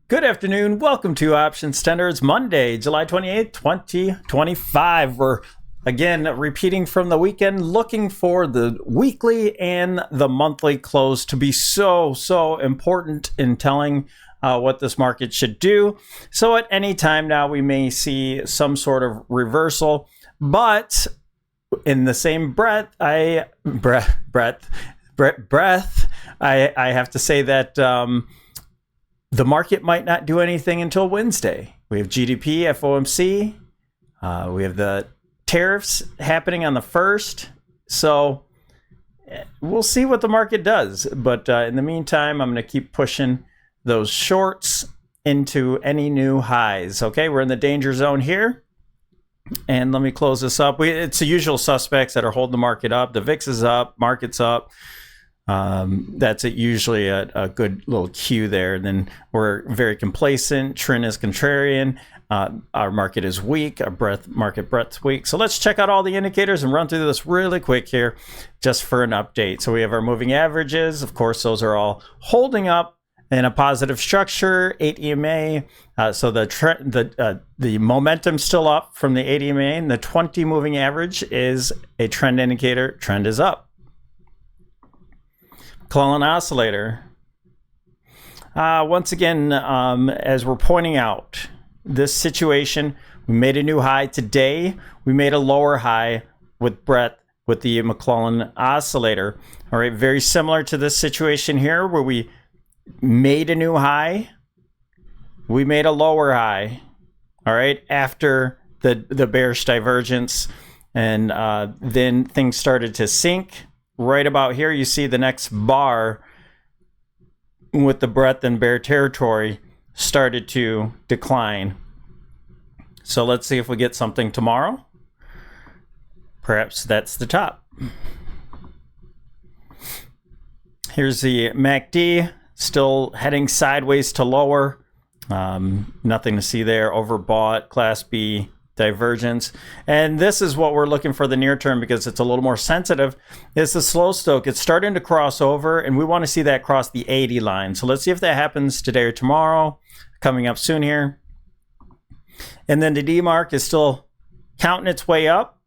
Good afternoon. Welcome to OptionsTender. It's Monday, July 28th, 2025. We're again repeating from the weekend, looking for the weekly and the monthly close to be so important in telling what this market should do. So at any time now, we may see some sort of reversal, but in the same breath, I have to say that the market might not do anything until Wednesday. We have GDP, FOMC. We have the tariffs happening on the 1st. So we'll see what the market does. But in the meantime, I'm going to keep pushing those shorts into any new highs. Okay, we're in the danger zone here. And let me close this up. It's the usual suspects that are holding the market up. The VIX is up, market's up. That's usually a good little cue there. And then we're very complacent. Trend is contrarian. Our market is weak. Our market breadth's weak. So let's check out all the indicators and run through this really quick here just for an update. So we have our moving averages. Of course, those are all holding up in a positive structure. 8 EMA. So the momentum's still up from the 8 EMA, and the 20 moving average is a trend indicator. Trend is up. McClellan Oscillator. Once again, as we're pointing out, this situation, we made a new high today. We made a lower high with breadth with the McClellan Oscillator. All right, very similar to this situation here where we made a new high. We made a lower high. All right, after the bearish divergence, and then things started to sink. Right about here, you see the next bar with the breadth and bear territory started to decline. So let's see if we get something tomorrow. Perhaps that's the top. Here's the MACD, still heading sideways to lower. Nothing to see there. Overbought, Class B divergence. And this is what we're looking for the near term because it's a little more sensitive. It's the slow stoke. It's starting to cross over, and we want to see that cross the 80 line. So let's see if that happens today or tomorrow. Coming up soon here. And then the DeMark is still counting its way up.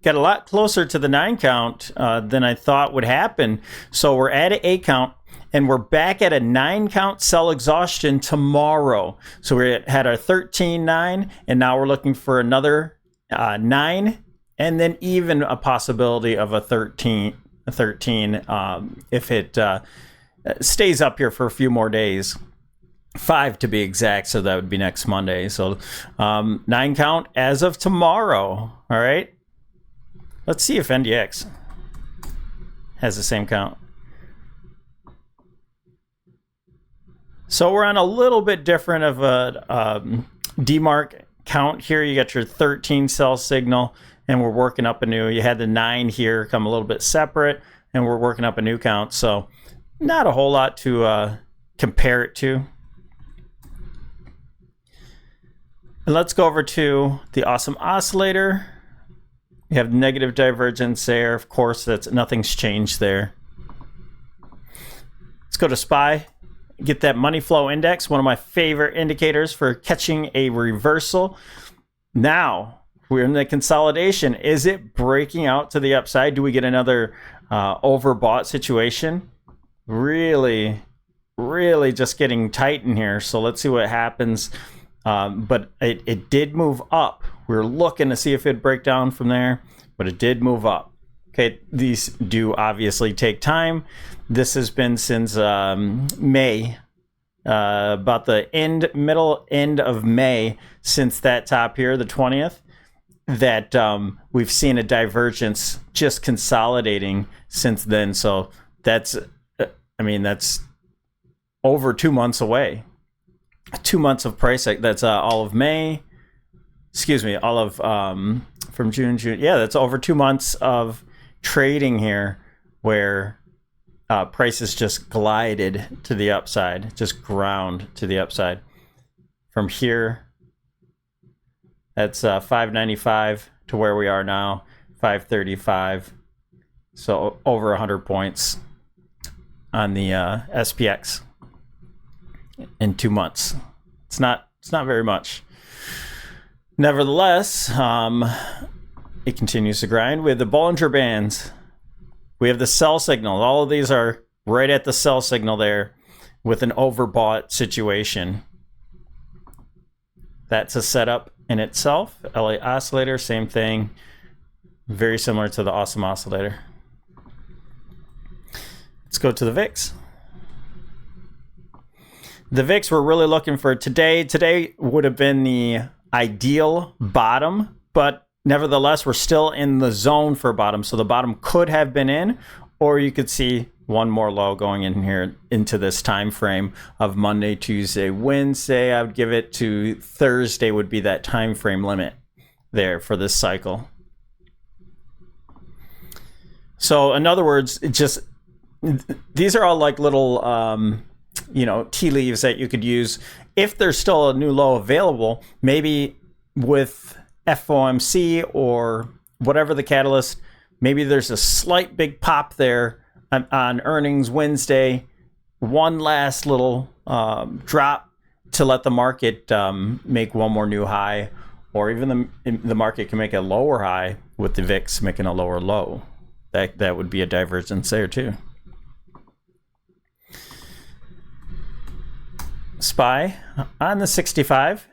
Got a lot closer to the 9 count than I thought would happen. So we're at an 8 count. And we're back at a 9 count sell exhaustion tomorrow. So we had our 13.9, and now we're looking for another 9, and then even a possibility of a 13 if it stays up here for a few more days. 5 to be exact, so that would be next Monday. So 9 count as of tomorrow. All right. Let's see if NDX has the same count. So we're on a little bit different of a DeMark count here. You got your 13 cell signal, and we're working up a new. You had the 9 here come a little bit separate, and we're working up a new count. So not a whole lot to compare it to. And let's go over to the awesome oscillator. We have negative divergence there. Of course, nothing's changed there. Let's go to SPY. Get that money flow index, one of my favorite indicators for catching a reversal. Now we're in the consolidation. Is it breaking out to the upside? Do we get another overbought situation? Really just getting tight in here. So let's see what happens. But it did move up. We were looking to see if it'd break down from there, but it did move up. Okay, these do obviously take time. This has been since May, about the middle end of May, since that top here, the 20th, that we've seen a divergence just consolidating since then. So that's over 2 months away. 2 months of price. That's all of May. Excuse me, all of from June. Yeah, that's over 2 months of trading here where prices just glided to the upside, just ground to the upside. From here, that's 595 to where we are now, 535. So over 100 points on the SPX. in 2 months. It's not very much. Nevertheless, it continues to grind. We have the Bollinger Bands. We have the sell signal. All of these are right at the sell signal there with an overbought situation. That's a setup in itself. LA Oscillator, same thing. Very similar to the Awesome Oscillator. Let's go to the VIX. The VIX we're really looking for today. Today would have been the ideal bottom, but nevertheless, we're still in the zone for bottom. So the bottom could have been in, or you could see one more low going in here into this time frame of Monday, Tuesday, Wednesday. I would give it to Thursday would be that time frame limit there for this cycle. So in other words, it just these are all like little tea leaves that you could use if there's still a new low available, maybe with FOMC or whatever the catalyst. Maybe there's a slight big pop there on earnings Wednesday, one last little drop to let the market make one more new high, or even the market can make a lower high with the VIX making a lower low. That would be a divergence there too. SPY on the 65.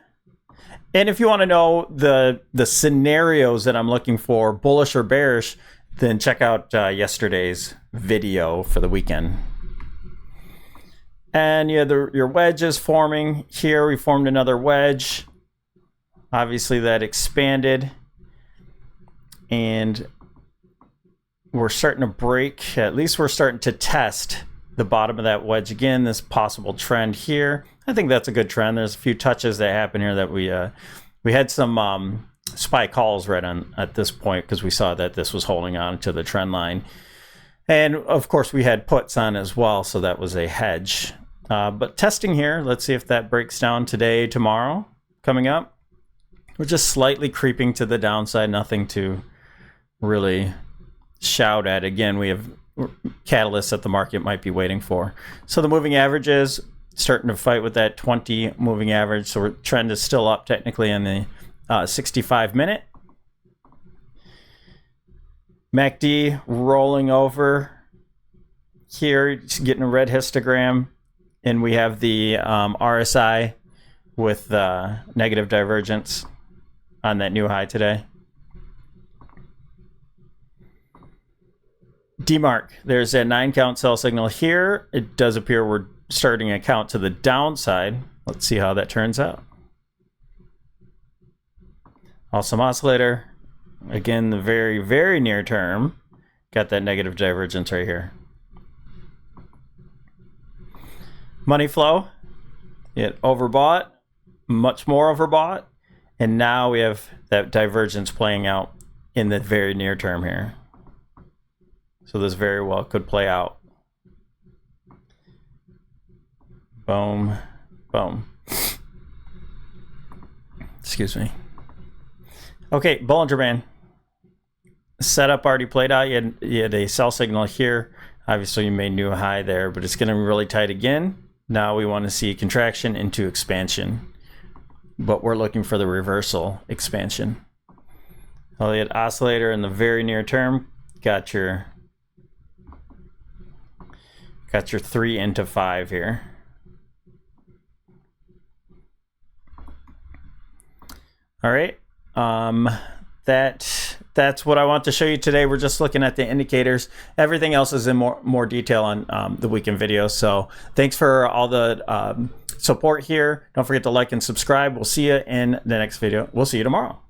And if you want to know the scenarios that I'm looking for, bullish or bearish, then check out yesterday's video for the weekend. And your wedge is forming. Here we formed another wedge. Obviously that expanded. And we're starting to break. At least we're starting to test the bottom of that wedge again, this possible trend here. I think that's a good trend. There's a few touches that happen here that we had some SPY calls right on at this point because we saw that this was holding on to the trend line. And of course we had puts on as well, so that was a hedge. But testing here, let's see if that breaks down today, tomorrow, coming up. We're just slightly creeping to the downside, nothing to really shout at. Again, we have catalysts that the market might be waiting for. So the moving average is starting to fight with that 20 moving average. So trend is still up technically in the 65 minute. MACD rolling over here, getting a red histogram. And we have the RSI with negative divergence on that new high today. DeMark, there's a 9 count sell signal here. It does appear we're starting a count to the downside. Let's see how that turns out. Awesome Oscillator. Again, the very, very near term. Got that negative divergence right here. Money flow. It overbought. Much more overbought. And now we have that divergence playing out in the very near term here. So this very well could play out. Boom, boom. Excuse me. Okay, Bollinger Band. Setup already played out. You had a sell signal here. Obviously, you made new high there, but it's going to be really tight again. Now we want to see contraction into expansion. But we're looking for the reversal expansion. Elliott Oscillator in the very near term. Got your 3 into 5 here. All right. That's what I want to show you today. We're just looking at the indicators. Everything else is in more detail on the weekend video. So thanks for all the support here. Don't forget to like and subscribe. We'll see you in the next video. We'll see you tomorrow.